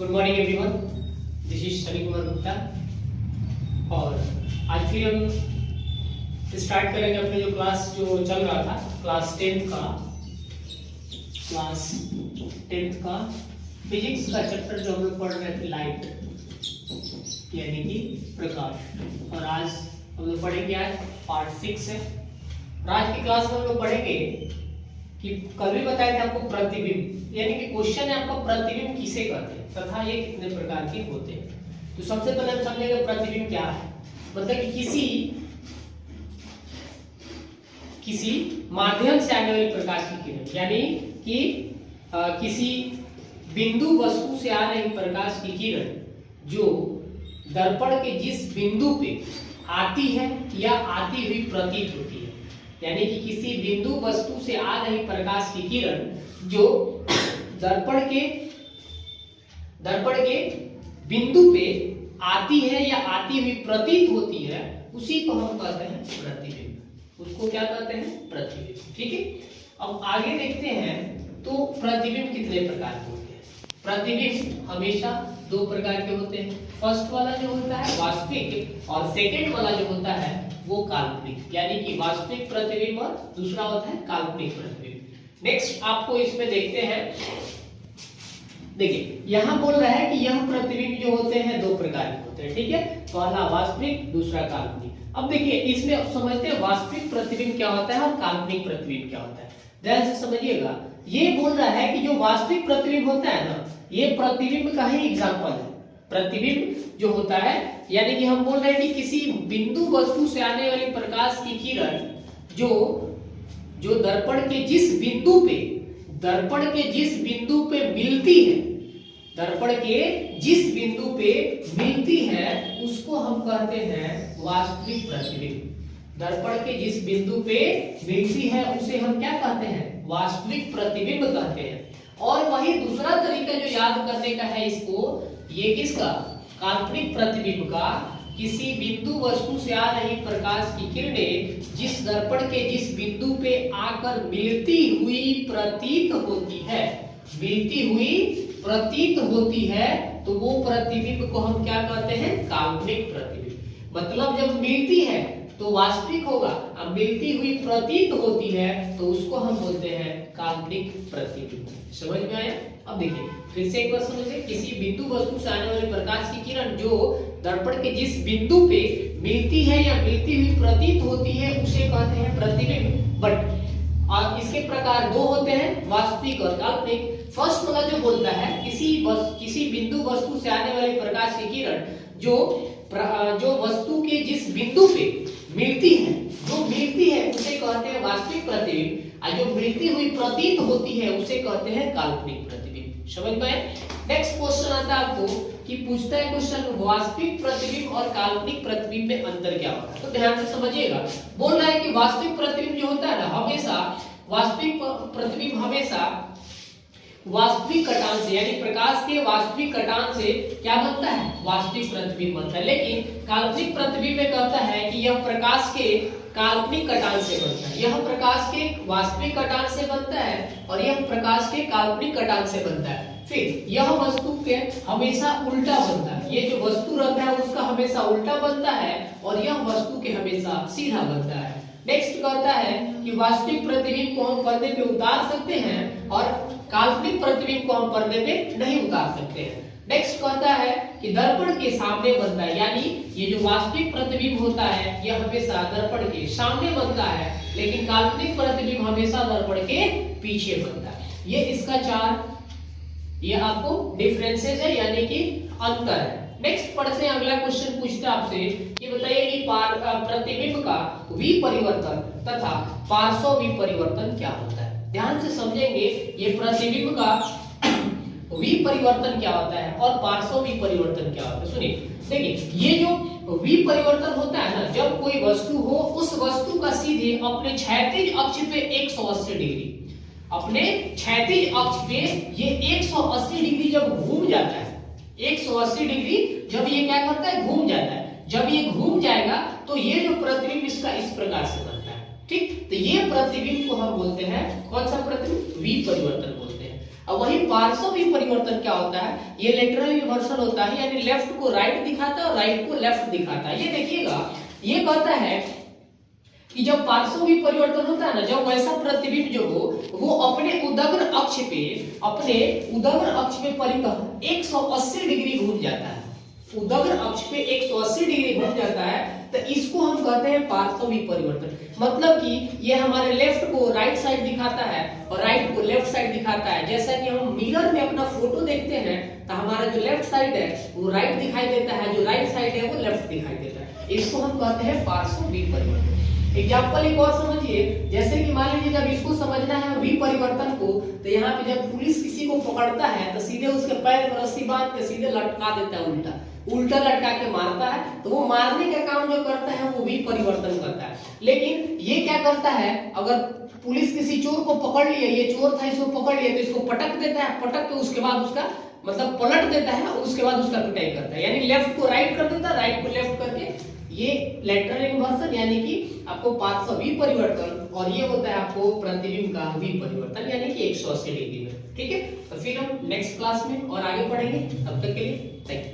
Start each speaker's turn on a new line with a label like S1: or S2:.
S1: Good morning everyone, this is Shani Kumar Gupta. और आज फिर हम स्टार्ट करेंगे अपने जो क्लास जो चल रहा था क्लास 10th का फिजिक्स का चैप्टर जो हम लोग पढ़ रहे थे लाइट यानी कि प्रकाश। और आज हम लोग पढ़ेंगे आज पार्ट 6 है। और आज की क्लास में हम लोग पढ़ेंगे कि कल भी बताया था आपको प्रतिबिंब यानी कि क्वेश्चन है आपका प्रतिबिंब किसे कहते हैं तथा ये कितने प्रकार के होते हैं। तो सबसे पहले हम समझेंगे प्रतिबिंब क्या है। मतलब कि किसी माध्यम से आने वाली प्रकाश की किरण यानी कि किसी बिंदु वस्तु से आ रही प्रकाश की किरण जो दर्पण के जिस बिंदु पे आती है या आती हुई प्रतीत होती है, यानी कि किसी बिंदु वस्तु से आ रही प्रकाश की किरण जो दर्पण के बिंदु पे आती है या आती हुई प्रतीत होती है, उसी को हम कहते हैं प्रतिबिंब। उसको क्या कहते हैं? प्रतिबिंब। ठीक है, अब आगे देखते हैं तो प्रतिबिंब कितने प्रकार के होते हैं। प्रतिबिंब हमेशा दो प्रकार के होते हैं। फर्स्ट वाला जो होता है वास्तविक और सेकंड वाला जो होता है वो काल्पनिक, यानी कि वास्तविक प्रतिबिंब और दूसरा होता है काल्पनिक प्रतिबिंब। नेक्स्ट आपको इसमें देखते हैं, देखिए यहां बोल रहा है कि यह प्रतिबिंब जो होते हैं दो प्रकार के होते हैं। ठीक है, पहला वास्तविक दूसरा काल्पनिक। अब देखिए इसमें आप समझते हैं वास्तविक प्रतिबिंब क्या होता है और काल्पनिक प्रतिबिंब क्या होता है। ध्यान से समझिएगा, ये बोल रहा है कि जो वास्तविक प्रतिबिंब होता है ना, ये प्रतिबिंब का ही एग्जांपल है। प्रतिबिंब जो होता है यानी कि हम बोल रहे हैं कि किसी बिंदु वस्तु से आने वाली प्रकाश की किरण जो दर्पण के जिस बिंदु पे मिलती है, दर्पण के जिस बिंदु पे मिलती है उसको हम कहते हैं वास्तविक प्रतिबिंब। दर्पण के जिस बिंदु पे मिलती है उसे हम क्या कहते हैं? वास्तविक प्रतिबिंब कहते हैं। और वही दूसरा तरीका जो याद करने का है इसको, ये किसका? काल्पनिक प्रतिबिंब का। किसी बिंदु वस्तु से आ रही प्रकाश की किरणें जिस दर्पण के जिस बिंदु पे आकर मिलती हुई प्रतीत होती है तो वो प्रतिबिंब को हम क्या कहते हैं? काल्पनिक प्रतिबिंब। मतलब जब मिलती है तो वास्तविक होगा, अब मिलती हुई प्रतीत होती है तो उसको हम बोलते हैं काल्पनिक प्रतिबिंब। समझ में आया? अब देखिए फिर से एक बार समझिए, किसी बिंदु वस्तु से आने वाली प्रकाश की किरण जो दर्पण के जिस बिंदु पे मिलती है या मिलती हुई प्रतीत होती है उसे कहते हैं प्रतिबिंब। बट और इसके प्रकार दो होते हैं, वास्तविक और काल्पनिक। फर्स्ट वाला जो बोलता है किसी बिंदु वस्तु से आने वाली प्रकाश की किरण जो वस्तु के जिस बिंदु पे मिलती है उसे कहते हैं वास्तविक प्रतिबिंब, और जो मिलती हुई प्रतीत होती है उसे कहते हैं काल्पनिक प्रतिबिंब। समझ में आया? नेक्स्ट क्वेश्चन आता है आपको कि पूछता है क्वेश्चन वास्तविक प्रतिबिंब और काल्पनिक प्रतिबिंब में अंतर क्या होता है। तो ध्यान से समझिएगा, बोल रहा है कि वास्तविक प्रतिबिंब जो होता है ना, हमेशा वास्तविक प्रतिबिंब हमेशा वास्तविक कटान से यानी प्रकाश के वास्तविक कटान से क्या बनता है? वास्तविक प्रतिबिंब बनता है। लेकिन काल्पनिक प्रतिबिंब में कहता है कि यह प्रकाश के काल्पनिक कटान से बनता है। यह प्रकाश के वास्तविक कटान से बनता है और यह प्रकाश के काल्पनिक कटान से बनता है। फिर यह वस्तु के हमेशा उल्टा बनता है। ये जो वस्तु रहता है उसका हमेशा उल्टा बनता है और यह वस्तु के हमेशा सीधा बनता है। नेक्स्ट कहता है कि वास्तविक प्रतिबिंब को हम पर्दे पे उतार सकते हैं और काल्पनिक प्रतिबिंब को हम पर्दे पे नहीं उतार सकते हैं। नेक्स्ट कहता है कि दर्पण के सामने बनता है, यानी ये जो वास्तविक प्रतिबिंब होता है यह हमेशा दर्पण के सामने बनता है, लेकिन काल्पनिक प्रतिबिंब हमेशा दर्पण के पीछे बनता है। ये इसका ये आपको डिफरेंसेस है यानी कि अंतर है। नेक्स्ट पढ़ते हैं, अगला क्वेश्चन पूछता है आपसे ये बताइए कि प्रतिबिंब का विपरिवर्तन तथा पार्श्व विपरिवर्तन क्या होता है। ध्यान से समझेंगे, ये प्रतिबिंब का विपरिवर्तन क्या होता है और पार्श्व विपरिवर्तन क्या होता है। सुनिए, देखिए ये जो विपरिवर्तन होता है ना, जब कोई वस्तु हो उस वस्तु का सीधे अपने क्षैतिज अक्ष पे 180 डिग्री, अपने क्षैतिज अक्ष पे ये 180 डिग्री जब घूम जाता है, 180 डिग्री जब ये क्या करता है? घूम जाता है। जब ये घूम जाएगा तो ये जो प्रतिबिंब इसका इस प्रकार से बनता है। ठीक, तो ये प्रतिबिंब को हम बोलते हैं कौन सा प्रतिबिंब? विपरिवर्तन बोलते हैं। अब वही पार्श्व विपरिवर्तन क्या होता है, ये लेटरल इन्वर्सन होता है, यानी लेफ्ट को राइट दिखाता है और राइट को लेफ्ट दिखाता है। ये देखिएगा, ये कहता है कि जब पार्श्व विपरिवर्तन होता है ना, जब वैसा प्रतिबिंब जो हो वो अपने उदग्र अक्ष पे परितः 180 डिग्री घूम जाता है, उदग्र अक्ष पे 180 डिग्री घूम जाता है, तो इसको हम कहते हैं पार्श्व विपरिवर्तन। मतलब कि ये हमारे लेफ्ट को राइट साइड दिखाता है और राइट को लेफ्ट साइड दिखाता है। जैसा कि हम मिरर में अपना फोटो देखते हैं तो हमारा जो लेफ्ट साइड है वो राइट दिखाई देता है, जो राइट साइड है वो लेफ्ट दिखाई देता है। इसको हम कहते हैं पार्श्व विपरिवर्तन। एग्जाम्पल एक और समझिए, जैसे कि मान लीजिए जब इसको समझना है विपरिवर्तन को, तो यहाँ पे जब पुलिस किसी को पकड़ता है तो सीधे उसके पैर में रस्सी बांध के सीधे लटका देता है, उल्टा लटका के मारता है, तो वो मारने का काम जो करता है वो विपरिवर्तन करता है। लेकिन ये क्या करता है, अगर पुलिस किसी चोर को पकड़ लिया, ये चोर था इसको पकड़ लिया, तो इसको पटक देता है, पटक के उसके बाद उसका मतलब पलट देता है और उसके बाद उसका पिटाई करता है, यानी लेफ्ट को राइट कर देता है, राइट को लेफ्ट करके। ये लेटरल इन्वर्सन यानी कि आपको पार्श्व विपरिवर्तन, और ये होता है आपको प्रतिबिंब का विपरिवर्तन यानी कि 180 डिग्री में। ठीक है, तो फिर हम नेक्स्ट क्लास में और आगे पढ़ेंगे। तब तक के लिए थैंक यू।